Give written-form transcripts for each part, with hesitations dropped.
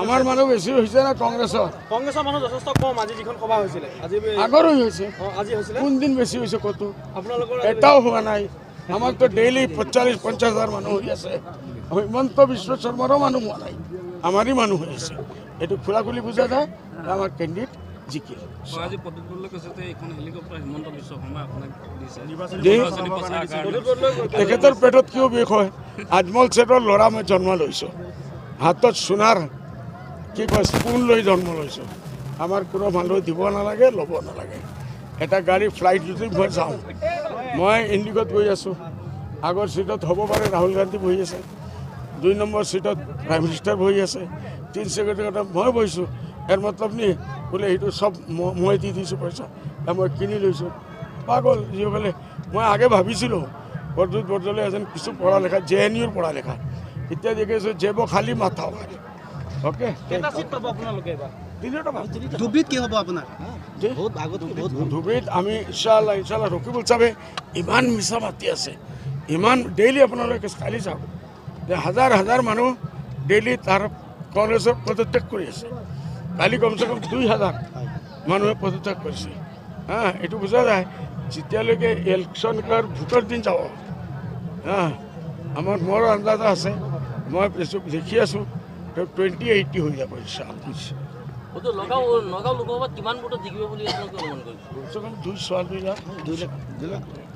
আমাৰ মানুহ বেছি হৈছে না কংগ্ৰেছৰ মানুহ যথেষ্ট কম আজি যিখন সভা হৈছিলে আগৰো হৈছে আজি হৈছিলে কোনদিন বেছি হৈছে ক'তো আপোনালোকৰ এটাও হোৱা নাই আমাকতো ডেইলি 40-50 হাজাৰ মানুহ হৈ আছে হিমন্ত বিশ্ব শৰ্মাৰো মানুহ হোৱা নাই আমাৰেই মানুহ হৈ আছে এইটো খোলা খুলি বুজা যায় আমাৰ কেণ্ডিডেট জিকিল তেখেতৰ পেটত কিয় বিষ হয় আজমল ছেটৰ ল'ৰা মই জন্ম লৈছোঁ হাতত সোণাৰ কি কয় স্পুন লৈ জন্ম লৈছোঁ আমাৰ কোনো মানুহ দিব নালাগে ল'ব নালাগে এটা গাড়ী ফ্লাইট যদি মই যাওঁ মই ইণ্ডিগত গৈ আছোঁ আগৰ ছিটত হ'ব পাৰে ৰাহুল গান্ধী বহি আছে 2 নম্বৰ ছিটত প্ৰাইম মিনিষ্টাৰ বহি আছে 3 ছেক্ৰেটাৰী মই বহিছোঁ ইয়াৰ মতলব নি বোলে সেইটো চব মই দি দিছোঁ পইচা মই কিনি লৈছোঁ পাগল যিসকলে মই আগে ভাবিছিলোঁ বৰদুত বৰদলৈ এজন কিছু পঢ়া লেখা JNUৰ পঢ়া লেখা এতিয়া দেখিছোঁ জেব খালী মাথাও খালী অ'কে ধুবুৰীত কি হ'ব আপোনাৰ ধুবুৰীত আমি ইনশাল্লাহ ৰকিবুল চাহে ইমান মিছা মাতি আছে ইমান ডেইলি আপোনালোকে কালি চাওক যে হাজাৰ মানুহ ডেইলি তাৰ কংগ্ৰেছৰ পদত্যাগ কৰি আছে কালি কমচে কম 2000 মানুহে পদত্যাগ কৰিছে এইটো বুজা যায় যেতিয়ালৈকে ইলেকশ্যন ভোটৰ দিন যাব আমাৰ মোৰ আন্দাজা আছে মই দেখি আছোঁ 2080 হৈ যাব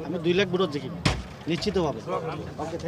আমি 2 লাখ ভোটত জিকিম নিশ্চিতভাৱে।